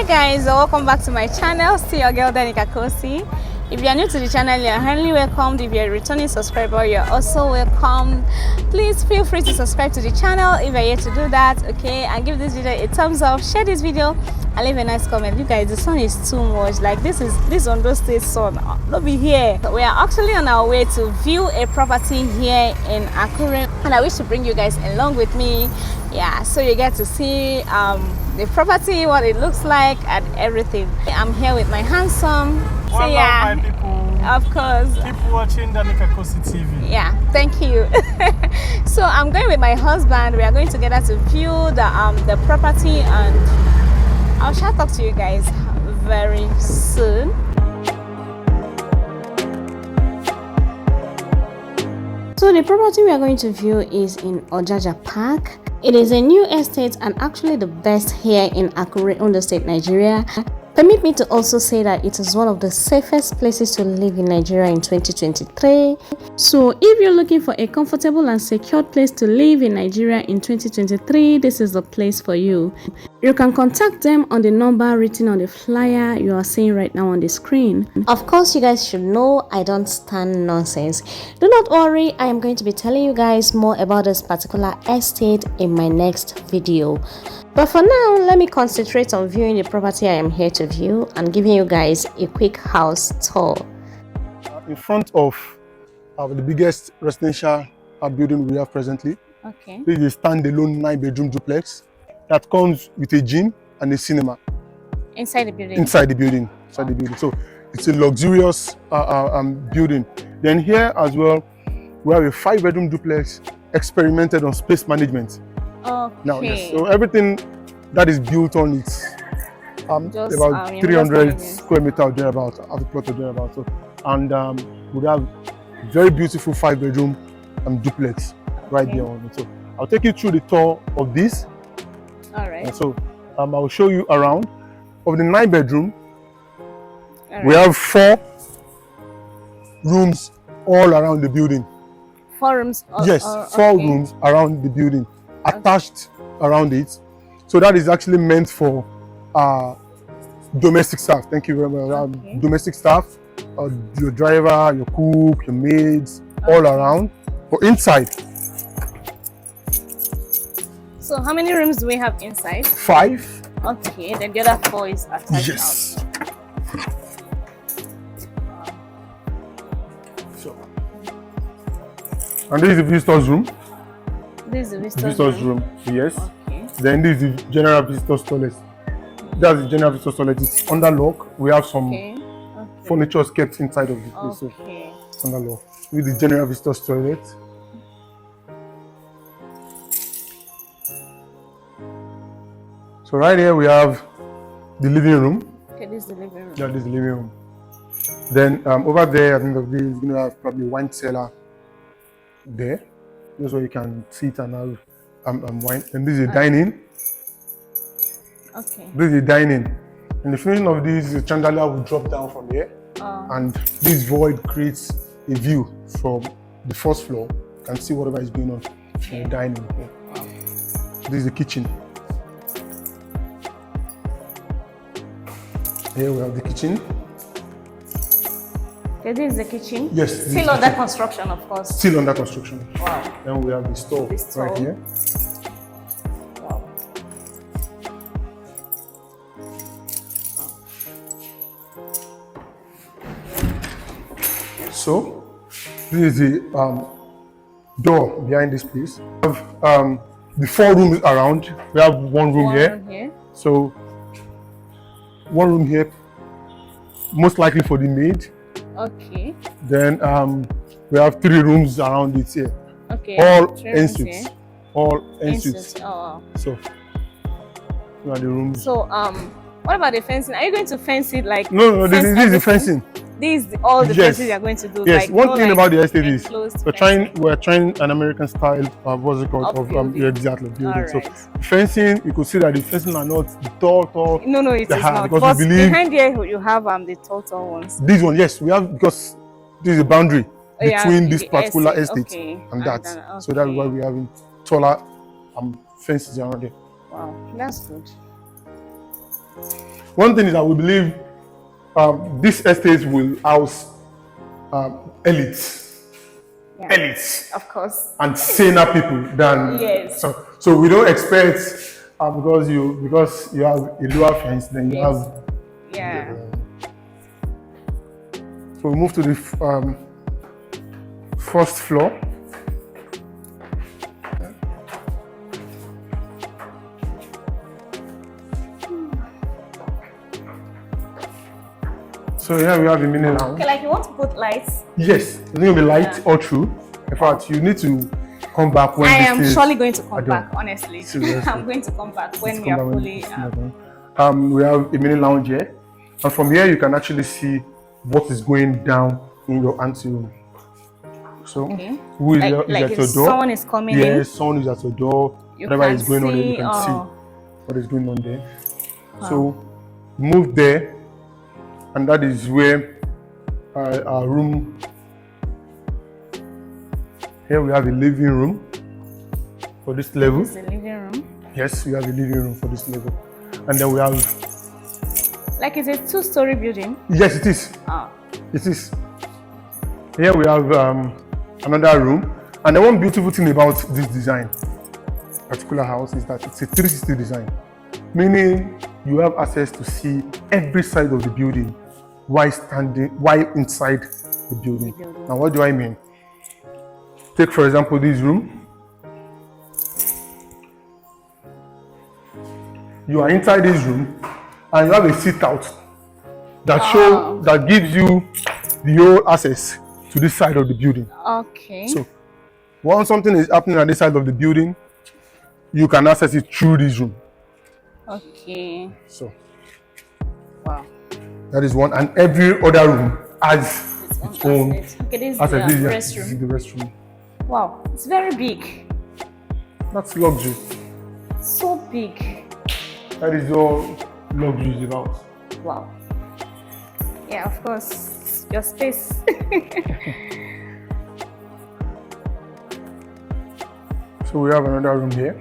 guys, welcome back to my channel. Still your girl Danica Kosy. If you are new to the channel, you're highly welcomed. If you're a returning subscriber, you're also welcome. Please feel free to subscribe to the channel if you're here to do that, okay? And give this video a thumbs up, share this video, and leave a nice comment. You guys, the sun is too much. Like this Ondo State sun. Don't be here. We are actually on our way to view a property here in Akure, and I wish to bring you guys along with me. Yeah, so you get to see the property, what it looks like, and everything. I'm here with my handsome. Well, so yeah, my people. Of course. Keep watching Danica Kosy TV. Yeah, thank you. So I'm going with my husband. We are going together to view the property, and I shall talk to you guys very soon. So the property we are going to view is in Ojaja Park. It is a new estate and actually the best here in Akure, Ondo State, Nigeria. Permit me to also say that it is one of the safest places to live in Nigeria in 2023. So if you're looking for a comfortable and secure place to live in Nigeria in 2023, this is the place for you. You can contact them on the number written on the flyer you are seeing right now on the screen. Of course, you guys should know I don't stand nonsense. Do not worry, I am going to be telling you guys more about this particular estate in my next video. But for now, let me concentrate on viewing the property I am here to view and giving you guys a quick house tour. In front of the biggest residential building we have presently, okay. This is a standalone 9-bedroom duplex that comes with a gym and a cinema. Inside the building? Inside the building. Inside the building. So it's a luxurious building. Then here as well, we have a 5-bedroom duplex experimented on space management. Okay. Now, yes, so everything that is built on it's about 300 square meters thereabout, of the plot of thereabout. So, and we have very beautiful 5-bedroom duplex right there on it. So I'll take you through the tour of this. All right. And so I'll show you around. Of the 9-bedroom, we have 4 rooms all around the building. 4 rooms? Yes, 4 rooms around the building, attached around it. So that is actually meant for domestic staff. Thank you very much. Domestic staff, your driver, your cook, your maids, all around. But inside. So how many rooms do we have inside? 5. Okay, then the other 4 is attached. Yes. So, and this is the visitor's room. This is the visitor's room. Yes. Okay. Then this is the general visitor's toilet. That's the general visitor's toilet. It's under lock. We have some furniture kept inside of the place. Okay. So under lock. With the general visitor's toilet. So right here we have the living room. Okay, this is the living room. Yeah, this is the living room. Then over there, I think of this is going to have probably a wine cellar there. That's where you can sit and have wine. And this is a dining. Okay. This is a dining. And the finishing of this is a chandelier will drop down from here. And this void creates a view from the first floor. You can see whatever is going on in the dining. Wow. This is the kitchen. Here we have the kitchen. Okay, this is the kitchen? Yes. Still under construction, of course. Still under construction. Wow. Then we have the stove right here. Wow. So, this is the door behind this place. We have the 4 rooms around. We have one room here. So, 1 room here, most likely for the maid. Okay. Then we have 3 rooms around it here. Okay. All en-suites. All en-suites. Oh. So, you are the rooms. So what about the fencing? Are you going to fence it like? No, this is the fencing. This is all the fencing you are going to do. Yes. Like, one thing about the estate is we're trying an American style what's it called exactly building. Right. So fencing, you could see that the fencing are not the tall. No, it is not. Because but we believe behind here you have the tall ones. This one, yes, we have, because this is a boundary between this particular estate and that. So that's why we have taller fences around it. Wow, that's good. one thing is that we believe this estate will house elites. Yeah. Elites. Of course. And saner people than yes. So we don't expect because you have a lower fence, then you have yeah. So we move to the first floor. So here we have a mini lounge. Okay, like you want to put lights? Yes, it's going to be light all through. In fact, you need to come back when I am surely going to come back, honestly. Seriously. I'm going to come back when we are fully... we have a mini lounge here. And from here, you can actually see what is going down in your anteroom. So, who is at your door? Someone is coming in. Yes, someone is at your door. Whatever is going on there, you can see what is going on there. Wow. So, move there. And that is where our room. Here we have a living room for this level. This is the living room? Yes, we have a living room for this level. And then we have... Like it's a two-story building? Yes, it is. Oh. It is. Here we have another room. And the one beautiful thing about this design, particular house, is that it's a 360 design. Meaning you have access to see every side of the building while inside the building. Now, what do I mean? Take, for example, this room. You are inside this room and you have a sit out that gives you the whole access to this side of the building. Okay. So, once something is happening at this side of the building, you can access it through this room. Okay. So, wow. That is one, and every other room has its own. Okay, this is the restroom. This is the restroom. Wow, it's very big. That's luxury. So big. That is all luxury is about. Wow. Yeah, of course, your space. So we have another room here.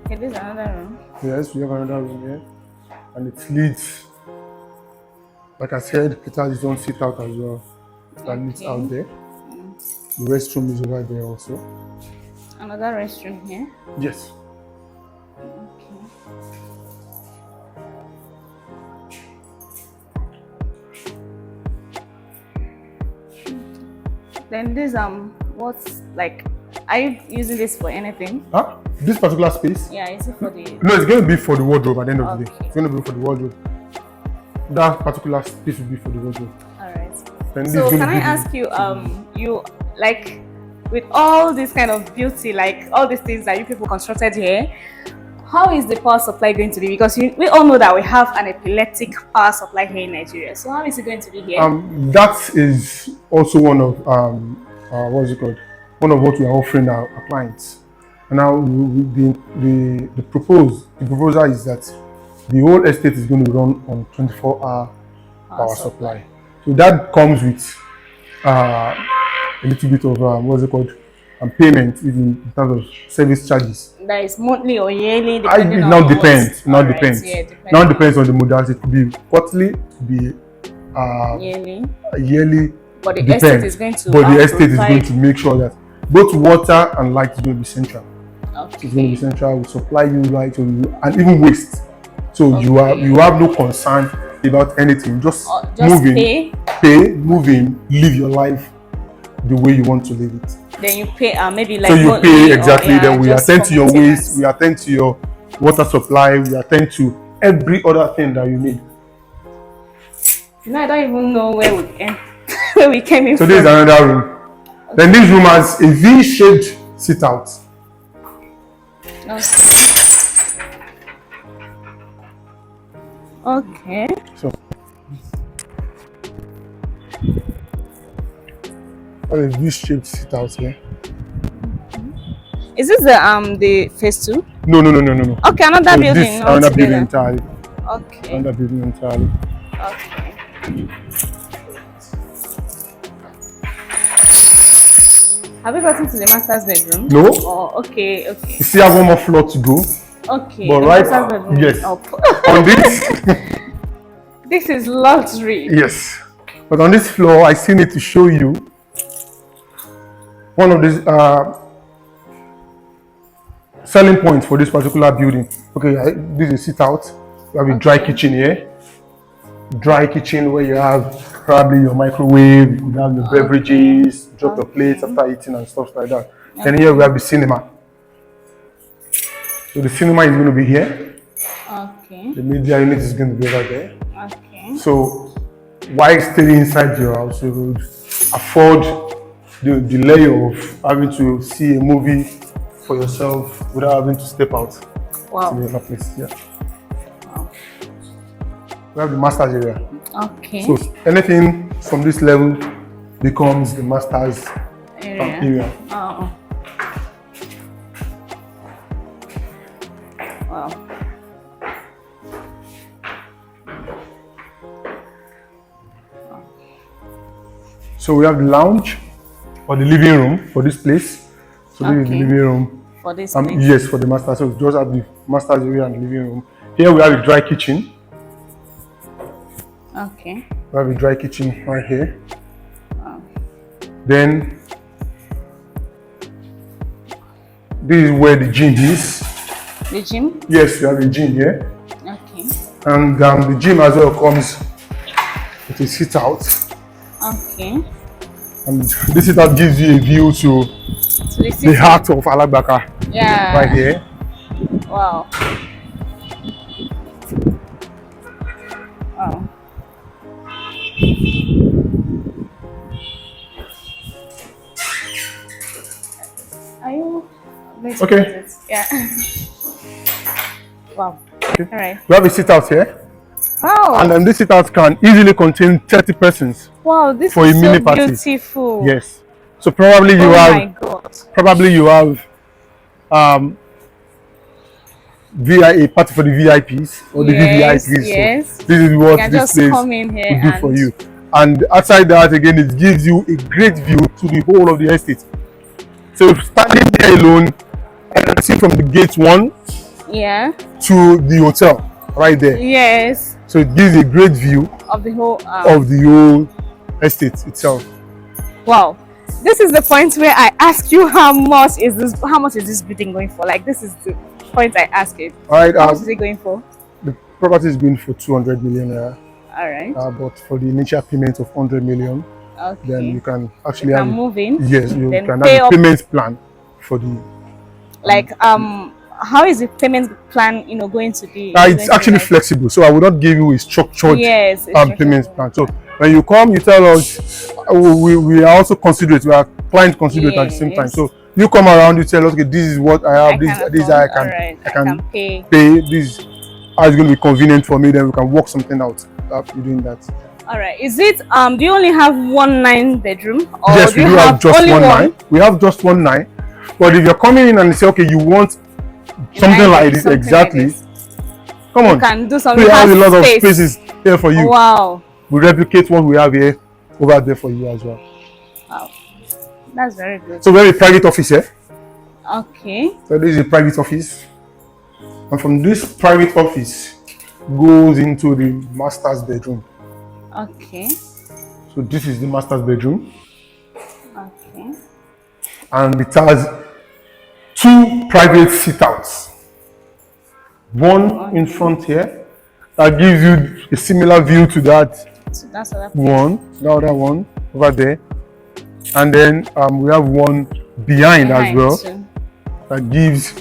Okay, this is another room. Yes, we have another room here. And it leads, like I said, it has its own sit out as well. That leads out there. The restroom is over there also. Another restroom here? Yes. Okay. Then this what's like, are you using this for anything? Huh? This particular space? Yeah, is it for the... No, it's going to be for the wardrobe at the end of the day. It's going to be for the wardrobe. That particular space will be for the wardrobe. Alright. So can I ask you, you like with all this kind of beauty, like all these things that you people constructed here, how is the power supply going to be? Because we all know that we have an epileptic power supply here in Nigeria. So how is it going to be here? That is also one of what is it called? One of what we are offering our clients. And now the proposal is that the whole estate is going to run on 24-hour power supply. So that comes with a little bit of what's it called? Payment in terms of service charges. That is monthly or yearly? It now depends. Now depends. Yeah, now depends on the modality. It could be quarterly, it could be yearly. But the estate is going to. But the estate is going to make sure that both water and light is going to be central. Okay. It's going to be central. We supply you light and even waste. So you have no concern about anything. Just move in, move in, live your life the way you want to live it. Then you pay maybe like. So you pay exactly. Then we attend to your waste. We attend to your water supply. We attend to every other thing that you need. You know, I don't even know where we came in. So this is another room. Okay. Then this room has a V-shaped sit out. Okay. So a V-shaped sit out here. Is this the phase 2? No. Okay, another building. This another building entirely. Okay. Another building entirely. Okay. Have you gotten to the master's bedroom? No. Oh, okay. You still have one more floor to go. Okay. But right, yes, on this, this is luxury. yes, but on this floor, I still need to show you one of these selling points for this particular building. Okay, this is sit out. You have a dry kitchen here. Dry kitchen where you have probably your microwave, you have your beverages, drop your plates after eating and stuff like that. Then here we have the cinema. So the cinema is going to be here. Okay. The media unit is going to be over there. Okay. So while staying inside your house, you would afford the delay of having to see a movie for yourself without having to step out to the other place. Yeah. Wow. We have the master's area. Okay. So anything from this level becomes the master's area. Oh. Wow. So we have the lounge or the living room for this place. So this is the living room. For this place? Yes, for the master. So we just have the master's area and the living room. Here we have a dry kitchen. Okay. We have a dry kitchen right here. Wow. Then this is where the gym is. The gym? Yes, we have a gym here. Okay. And the gym as well comes with a sit out. Okay. And this sit out gives you a view to the heart of Alagbaka. Yeah. Right here. Wow. Wow. Are you okay? Yeah. Wow. Okay. All right. We have a sit out here. Wow. And then this sit out can easily contain 30 persons. Wow, this for is a mini so party. Beautiful. Yes. So probably you you have a party for the VIPs or the VVIPs. Yes. So this is what this place come in here will do for you. And outside that again, it gives you a great view to the whole of the estate. So standing there alone, I can see from the gate 1 to the hotel right there. Yes. So it gives a great view of the whole estate itself. Wow. This is the point where I ask you how much is this building going for? Like, this is the point I ask it. All right. How much is it going for? The property is going for 200 million. All right. But for the initial payment of 100 million, then you can actually move in. Yes, you can have a payment plan for the. How is the payment plan, going to be? It's actually flexible, so I will not give you a structured payment plan. So when you come, you tell us we are also considerate. We are client considerate at the same time. So you come around, you tell us, okay, this is what I have. This I can pay. This how it's going to be convenient for me. Then we can work something out after doing that. All right. Is it do you only have 1 9-bedroom? Or yes, we do have just one 9. We have just 1 9. But if you're coming in and you say, okay, you want something like this, exactly. Like this. Come on. You can do something. We have a lot of spaces here for you. Wow. We replicate what we have here over there for you as well. Wow. That's very good. So we have a private office here. Okay. So this is a private office. And from this private office goes into the master's bedroom. Okay. So this is the master's bedroom. Okay. And it has 2 private sit-outs. One in front here that gives you a similar view to that one, the other one over there. And then we have one behind as well that gives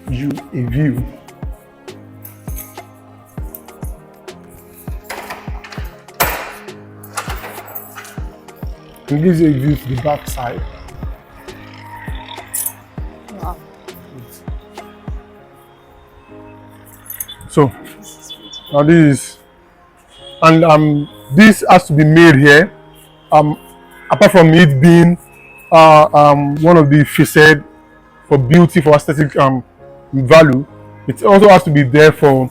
you a view. It gives you a view to the back side. Wow. So now this is, and this has to be made here. Apart from it being one of the facade for beauty, for aesthetic value, it also has to be there to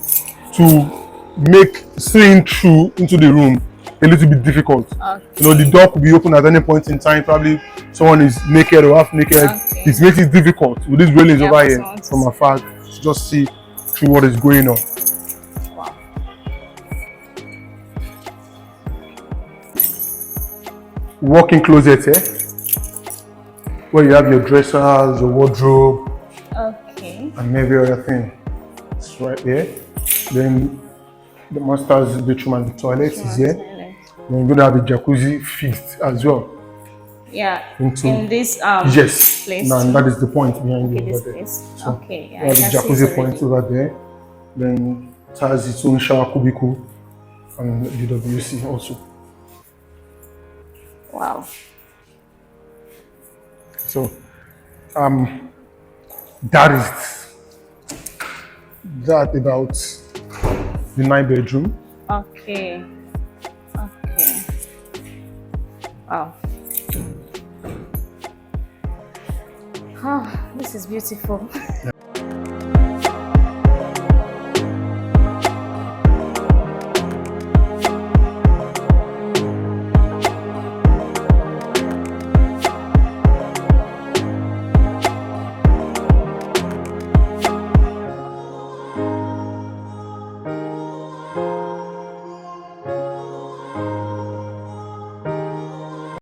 make seeing through into the room a little bit difficult. Okay. The door could be open at any point in time. Probably someone is naked or half naked. Okay. it makes it difficult with these railings over here someone to from afar to just see through what is going on. Wow. Walk-in closet here, where you have your dressers, your wardrobe, Okay. and every other thing. It's right here. Then the master's bedroom and the toilet is here. Then you're going to have a jacuzzi fixed as well. Yeah. Into in this yes, place. and that is the point behind Okay, it this over there. place. So, Okay. Yeah, you have the jacuzzi point over there. Then it has its own shower cubicle and DWC also. Wow. So that is that about the 9-bedroom. Okay. Okay. Wow. Oh, this is beautiful. Yeah.